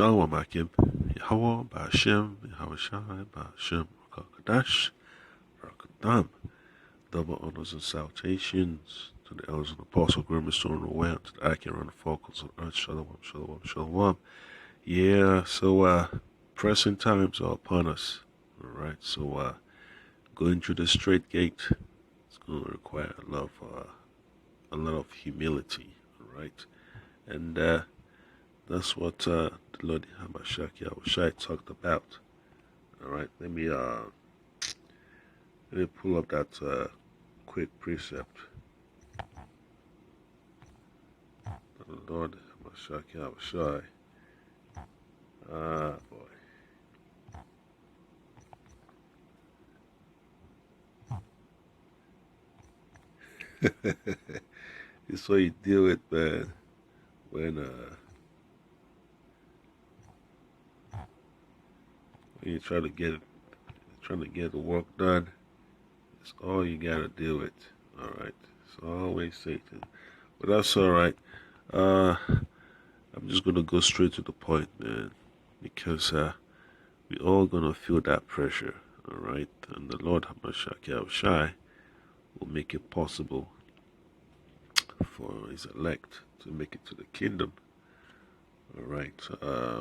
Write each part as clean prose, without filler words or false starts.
Shalom Akim, Yahweh, Ba'ashem, Yahushai, Ba'ashem, Rakadash, Rakadam. Double honors and salutations to the elders and apostle, Grim Stone, aware to the Akim on the focus on earth. Shalom, shalom, shalom. Yeah, so pressing times are upon us. Alright, so going through the straight gate, it's going to require a lot of humility. Alright, and that's what the Lord Hamashiach Yahushai talked about. All right, let me pull up that quick precept. The Lord Hamashiach Yahushai. Boy. It's what you deal with, man, when you're trying to get the work done. It's all you gotta deal with. All right. So I always say to, but that's all right. I'm just gonna go straight to the point, man, because we all gonna feel that pressure. All right, and the Lord Hamashiach Yahushai will make it possible for His elect to make it to the kingdom. All right,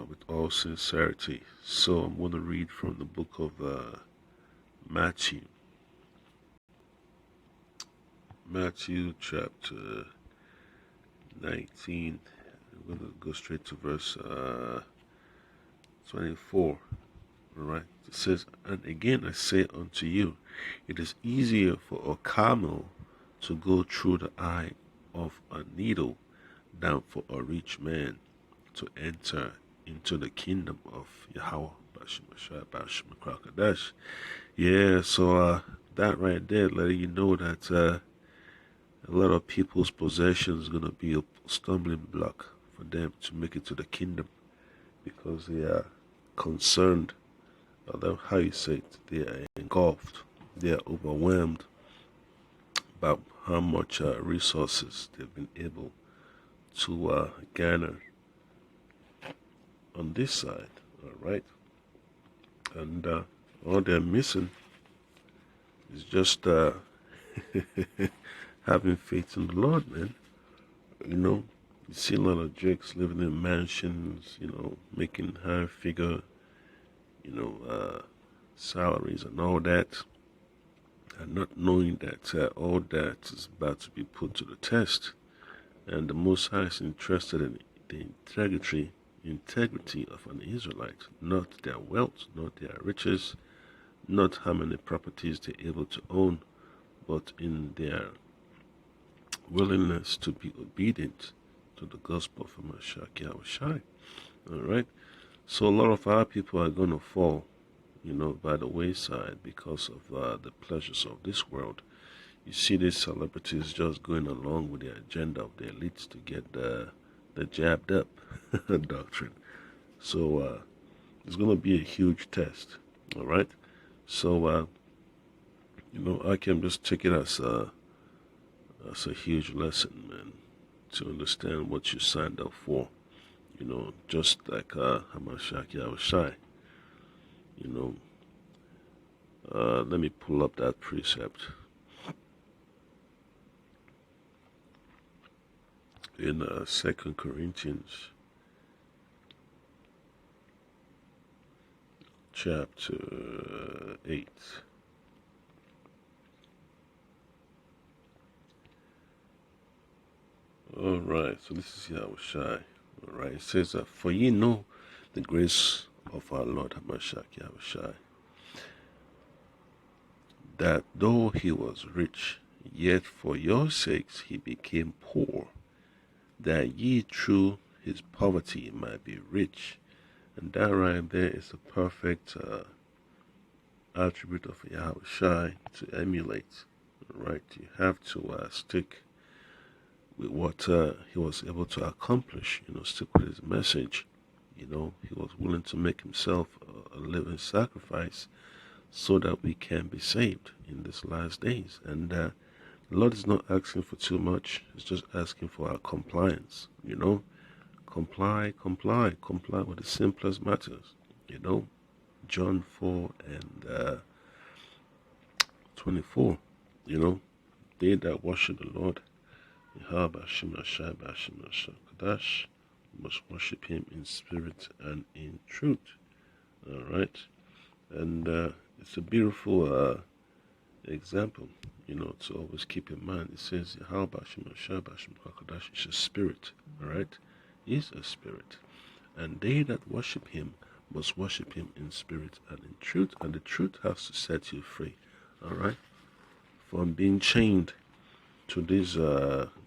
with all sincerity. So I'm going to read from the book of Matthew. Matthew chapter 19. I'm going to go straight to verse 24. All right, it says, "And again I say unto you, it is easier for a camel to go through the eye of a needle than for a rich man to enter into the kingdom of Yahweh." Yeah, so that right there letting you know that a lot of people's possessions is going to be a stumbling block for them to make it to the kingdom, because they are concerned, how you say it, they are engulfed, they are overwhelmed about how much resources they've been able to garner on this side. All right, and all they're missing is just having faith in the Lord, man. You know, you see a lot of jakes living in mansions, making high figure, salaries and all that, and not knowing that all that is about to be put to the test. And the Most High is interested in the integrity of an Israelite, not their wealth, not their riches, not how many properties they're able to own, but in their willingness to be obedient to the gospel of Hamashiach Yahushai. All right, so a lot of our people are going to fall, by the wayside because of the pleasures of this world. You see these celebrities just going along with the agenda of the elites to get the jabbed up doctrine. So it's going to be a huge test. All right, so I can just take it as a huge lesson, man, to understand what you signed up for. Just like Hamashiach Yahushai. Let me pull up that precept in 2 Corinthians chapter 8. All right, so this is Yahushai. All right, it says, "For ye know the grace of our Lord Hamashiach Yahushai, that though he was rich, yet for your sakes he became poor, that ye through his poverty might be rich." And that right there is a perfect attribute of Yahushai to emulate. Right, you have to stick with what he was able to accomplish. Stick with his message. He was willing to make himself a living sacrifice so that we can be saved in these last days. And the Lord is not asking for too much. He's just asking for our compliance, Comply with the simplest matters. You know, John 4 and 24. You know, they that worship the Lord, Yahweh Hashem Ashai Bashim Kadash, must worship Him in spirit and in truth. All right, and it's a beautiful example, you know, to always keep in mind. It says Yahweh Hashem Ashai Bashim Kadash is a spirit. All right, He's a spirit, and they that worship Him must worship Him in spirit and in truth, and the truth has to set you free. All right, from being chained to these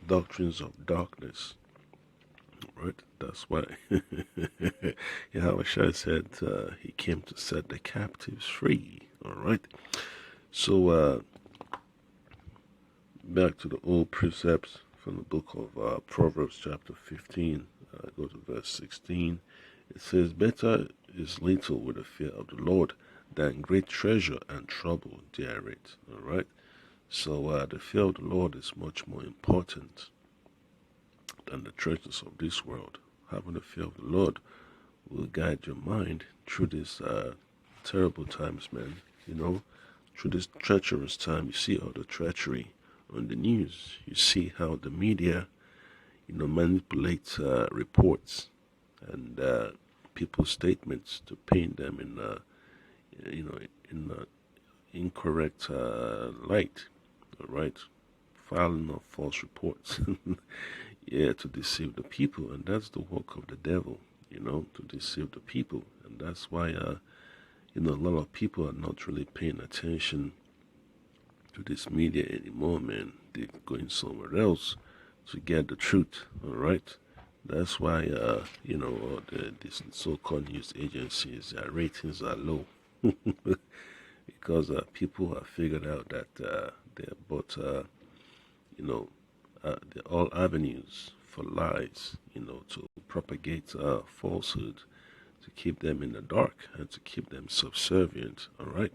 doctrines of darkness. Right, that's why Yahweh said He came to set the captives free. All right, so back to the old precepts from the book of Proverbs, chapter 15. Go to verse 16. It says, "Better is little with the fear of the Lord than great treasure and trouble therewith." All right. So the fear of the Lord is much more important than the treasures of this world. Having the fear of the Lord will guide your mind through these terrible times, man. You know, through this treacherous time, you see all the treachery on the news. You see how the media, you know, manipulates reports and people's statements to paint them in, you know, in incorrect light. All right, filing of false reports. Yeah, to deceive the people, and that's the work of the devil, you know, to deceive the people. And that's why you know, a lot of people are not really paying attention to this media anymore, man. They're going somewhere else to get the truth. All right, that's why you know, these so-called news agencies, their ratings are low. Because people have figured out that they're both you know, they're all avenues for lies, you know, to propagate falsehood, to keep them in the dark and to keep them subservient. All right.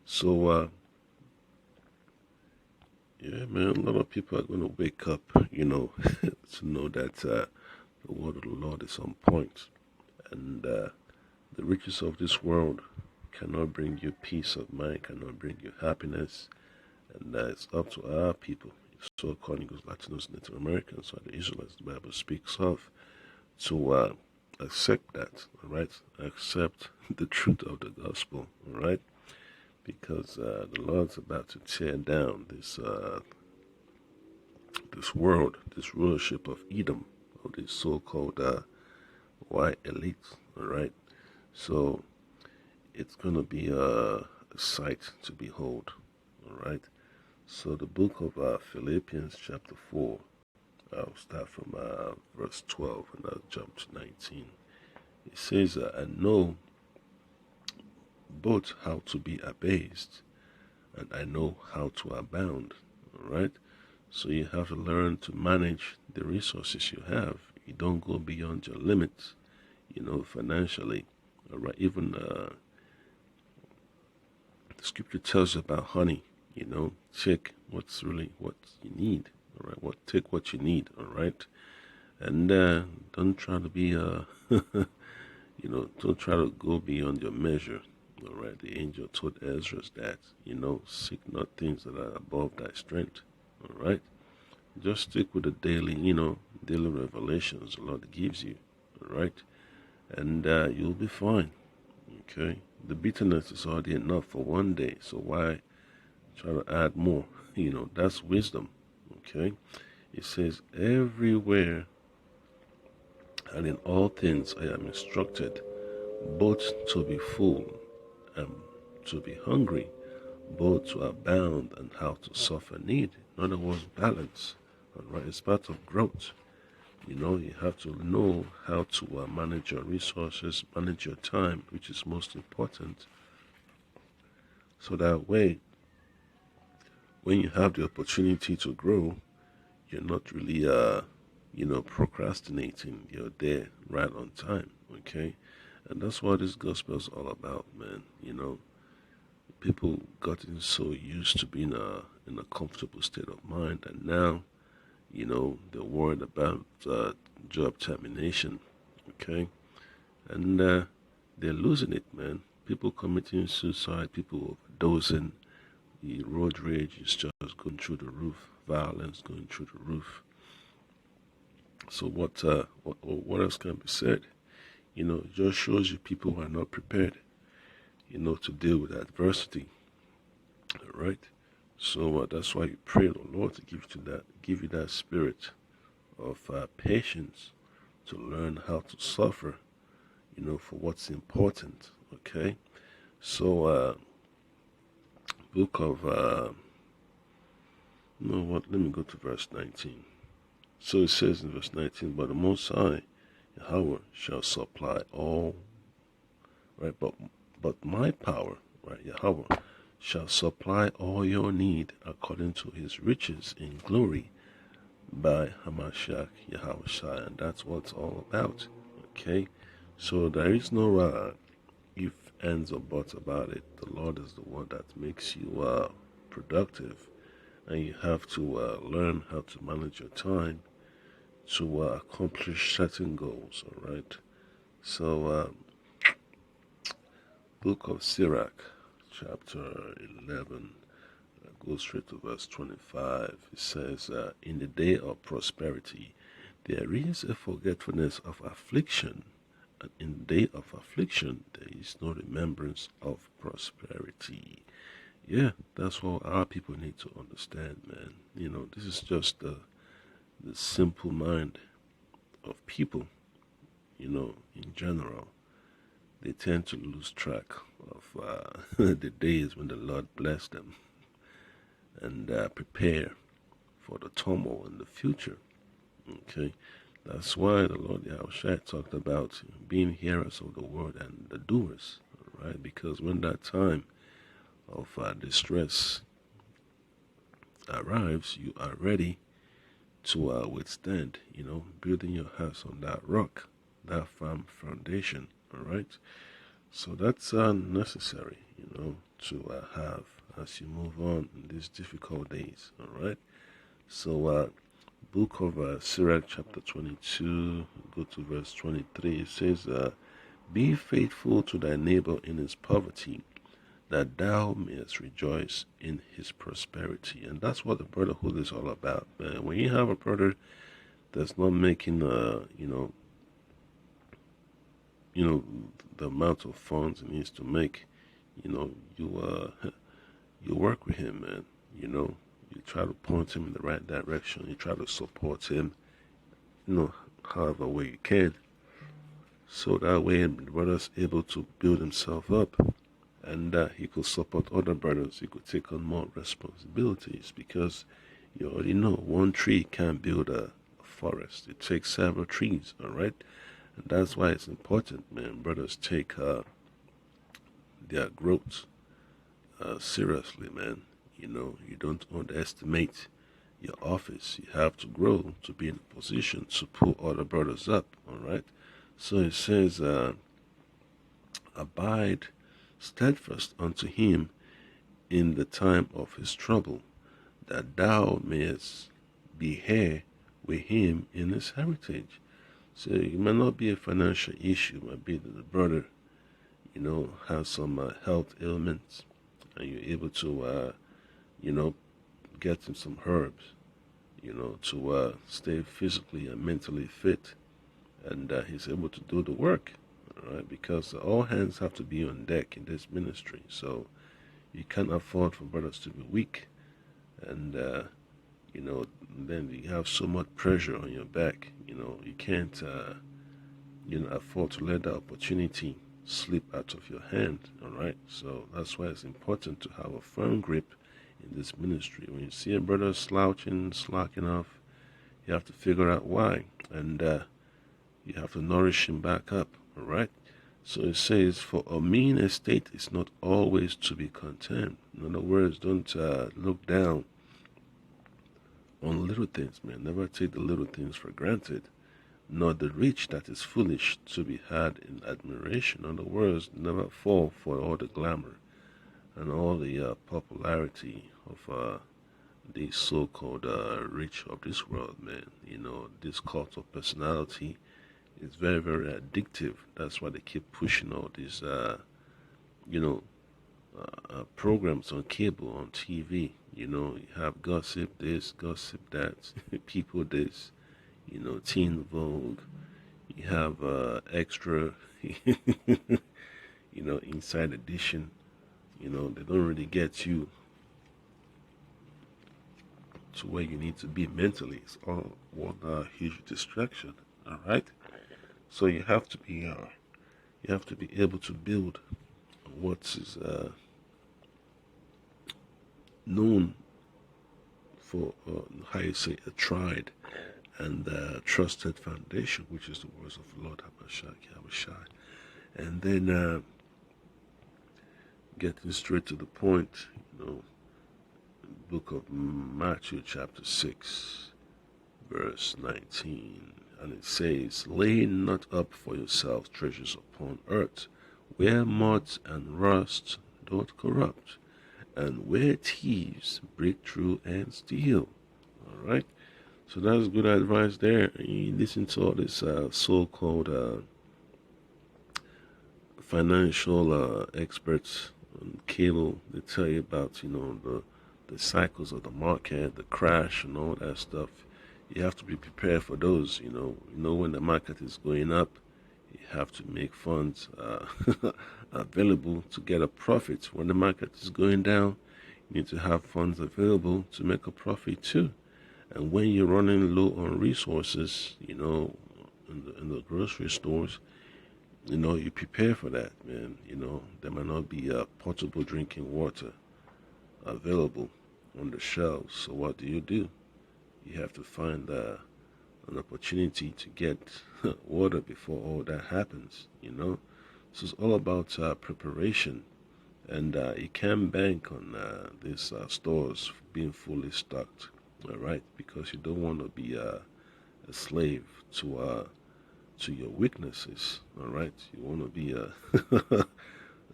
So, yeah, man, a lot of people are going to wake up, you know, to know that the word of the Lord is on point. And the riches of this world cannot bring you peace of mind, cannot bring you happiness. And it's up to our people, so-called Negroes, Latinos, Native Americans, or the Israelites the Bible speaks of, to accept that, all right? Accept the truth of the gospel, all right? Because the Lord's about to tear down this this world, this rulership of Edom, of this so-called white elite, all right? So it's going to be a sight to behold, all right? So the book of Philippians chapter 4, I'll start from verse 12 and I'll jump to 19. It says, "I know both how to be abased and I know how to abound." All right? So you have to learn to manage the resources you have. You don't go beyond your limits, you know, financially. All right? Even the scripture tells you about honey. You know, check what's really what you need. All right, take what you need. All right, and don't try to be you know, don't try to go beyond your measure. All right, the angel told Ezra that, you know, seek not things that are above thy strength. All right, just stick with the daily, you know, daily revelations the Lord gives you. All right, and you'll be fine. Okay, the bitterness is already enough for one day, so why try to add more? You know, that's wisdom. Okay, it says, "Everywhere and in all things I am instructed, both to be full and to be hungry, both to abound and how to suffer need." In other words, balance. All right, it's part of growth. You know, you have to know how to manage your resources, manage your time, which is most important. So that way, when you have the opportunity to grow, you're not really, you know, procrastinating. You're there right on time, okay? And that's what this gospel is all about, man. You know, people gotten so used to being in a comfortable state of mind, and now, you know, they're worried about job termination, okay? And they're losing it, man. People committing suicide, people overdosing, the road rage is just going through the roof, violence going through the roof. So what else can be said? It just shows you people who are not prepared, to deal with adversity, right? So that's why you pray the Lord to give you that spirit of patience, to learn how to suffer, for what's important. Okay, so book of you know what? Let me go to verse 19. So it says in verse 19, but the Most High Yahweh shall supply all, right? But my power, right, Yahweh, shall supply all your need according to his riches in glory by Hamashiach Yahweh, and that's what it's all about. Okay? So there is no if, ands, or buts about it. The Lord is the one that makes you productive, and you have to learn how to manage your time to accomplish certain goals, alright? So, book of Sirach, chapter 11, go straight to verse 25. It says, in the day of prosperity, there is a forgetfulness of affliction, and in the day of affliction, there is no remembrance of prosperity. Yeah, that's what our people need to understand, man. This is just the simple mind of people, in general. They tend to lose track of the days when the Lord blessed them and prepare for the turmoil in the future. Okay, that's why the Lord Yahushua talked about being hearers of the word and the doers, right? Because when that time of distress arrives, you are ready to withstand, building your house on that rock, that firm foundation, all right? So that's necessary, to have as you move on in these difficult days, all right? So, book of Sirach, chapter 22, go to verse 23. It says, be faithful to thy neighbor in his poverty, that thou mayest rejoice in his prosperity. And that's what the brotherhood is all about, man. When you have a brother that's not making, the amount of funds he needs to make, you you work with him, man. You try to point him in the right direction. You try to support him, however way you can. So that way, the brother's able to build himself up, and he could support other brothers. He could take on more responsibilities, because you already know one tree can't build a forest. It takes several trees, all right? And that's why it's important, man. Brothers take their growth seriously, man. You don't underestimate your office. You have to grow to be in a position to pull other brothers up, all right? So it says, abide steadfast unto him in the time of his trouble, that thou mayest be heir with him in his heritage. So it might not be a financial issue, it might be that the brother, has some health ailments, and you're able to, get him some herbs, to stay physically and mentally fit, and he's able to do the work, all right? Because all hands have to be on deck in this ministry, so you can't afford for brothers to be weak, and then you have so much pressure on your back. You can't, afford to let the opportunity slip out of your hand. All right, so that's why it's important to have a firm grip in this ministry. When you see a brother slouching, slacking off, you have to figure out why, and you have to nourish him back up. All right. So it says, for a mean estate is not always to be content. In other words, don't look down on little things, man. Never take the little things for granted, nor the rich that is foolish to be had in admiration. In other words, never fall for all the glamour and all the popularity of the so-called rich of this world, man. This cult of personality is very, very addictive. That's why they keep pushing all these, you know, programs on cable, on TV. You have gossip this, gossip that, people this, Teen Vogue. You have extra, Inside Edition. They don't really get you to where you need to be mentally. It's all one huge distraction. All right. So you have to be able to build what is known for how you say a tried and trusted foundation, which is the words of Lord Hamashai. And then getting straight to the point, book of Matthew chapter 6 verse 19, and it says, lay not up for yourselves treasures upon earth, where moth and rust doth corrupt, and where thieves break through and steal. All right, so that's good advice there. You listen to all this so-called financial experts on cable. They tell you about the cycles of the market, the crash, and all that stuff. You have to be prepared for those. When the market is going up, you have to make funds available to get a profit. When the market is going down, you need to have funds available to make a profit too. And when you're running low on resources, in the grocery stores, you prepare for that, man. There might not be potable drinking water available on the shelves. So what do? You have to find an opportunity to get water before all that happens, So it's all about preparation. And you can bank on these stores being fully stocked, all right? Because you don't want to be a slave to your weaknesses, all right? You want to be a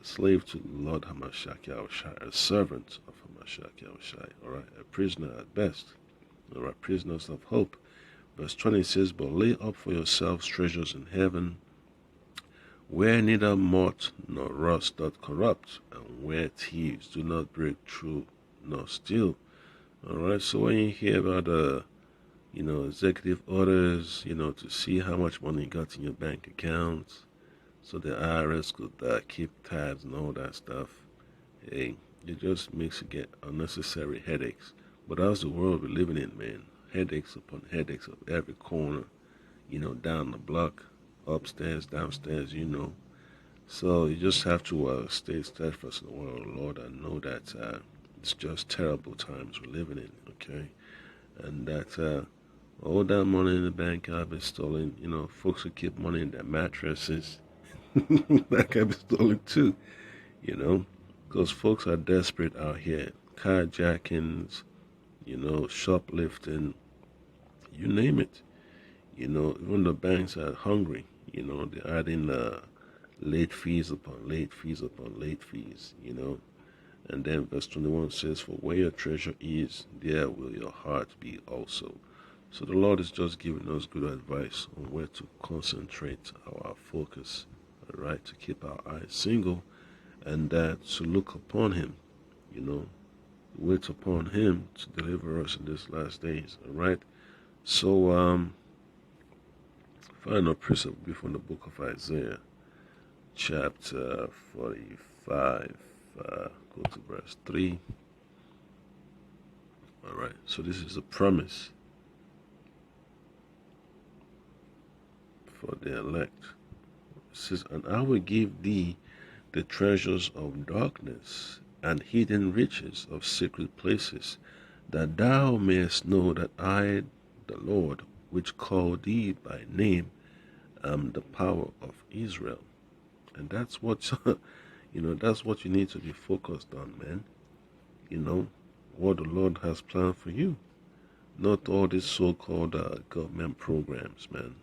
slave to Lord Hamashiach Yahushua, a servant of Hamashiach Yahushua, all right? A prisoner at best, all right? Prisoners of hope. Verse 20 says, but lay up for yourselves treasures in heaven, where neither moth nor rust doth corrupt, and where thieves do not break through nor steal. All right, so when you hear about executive orders, to see how much money you got in your bank accounts, so the IRS could keep tabs and all that stuff, hey, it just makes you get unnecessary headaches. But that's the world we're living in, man. Headaches upon headaches of every corner, down the block, upstairs, downstairs, So you just have to stay steadfast in the word of the Lord and know that it's just terrible times we're living in, okay? And that all that money in the bank have been stolen. Folks who keep money in their mattresses, that can be stolen too, because folks are desperate out here. Carjackings, shoplifting, you name it. Even the banks are hungry. They're adding late fees upon late fees upon late fees, And then verse 21 says, for where your treasure is, there will your heart be also. So the Lord is just giving us good advice on where to concentrate our focus, all right, to keep our eyes single, and that to look upon Him, wait upon Him to deliver us in these last days, all right. So final precept will be from the book of Isaiah, chapter 45, go to verse 3. All right, so this is a promise for the elect. It says, and I will give thee the treasures of darkness and hidden riches of secret places, that thou mayest know that I, the Lord, which called thee by name, am the power of Israel. And that's what, that's what you need to be focused on, man. What the Lord has planned for you. Not all these so-called government programs, man.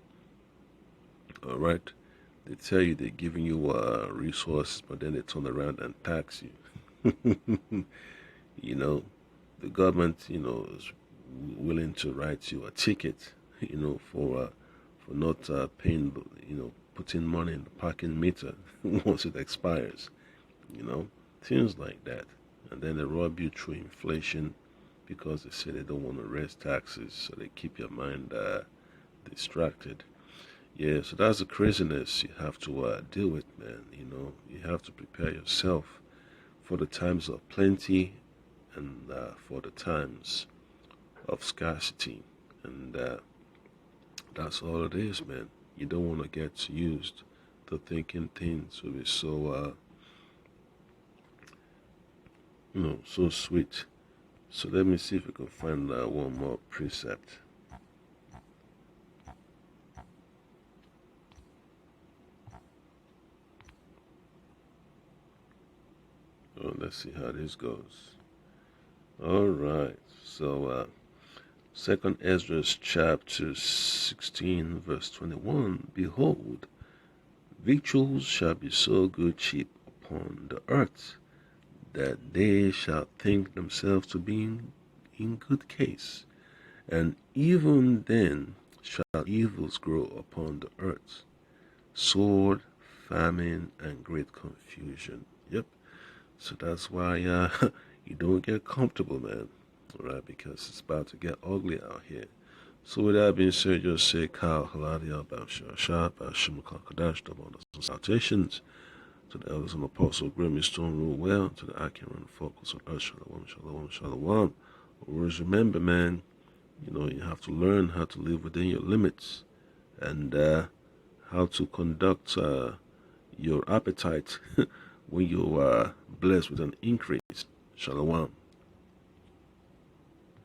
All right? They tell you they're giving you resources, but then they turn around and tax you. the government, is willing to write you a ticket, for not paying, putting money in the parking meter once it expires, you know, things like that. And then they rob you through inflation because they say they don't want to raise taxes, so they keep your mind distracted. Yeah, so that's the craziness you have to deal with, man. You have to prepare yourself for the times of plenty and for the times of scarcity. And that's all it is, man. You don't want to get used to thinking things will be so, so sweet. So let me see if we can find one more precept. Oh, let's see how this goes. All right. So, Second Ezra chapter 16, verse 21. Behold, victuals shall be so good cheap upon the earth, that they shall think themselves to be in good case. And even then shall evils grow upon the earth, sword, famine, and great confusion. Yep. So that's why you don't get comfortable, man. Right? Because it's about to get ugly out here. So with that being said, just say Kyle Haladia Bamshah Shah Bashim Kakadash Dabon salutations to the elders and apostle Grimmy Stone rule well, to the Akin focus on earth, Shalom, Shalom, Shalom. Always remember, man, you have to learn how to live within your limits and how to conduct your appetite when you are blessed with an increase. Shalom.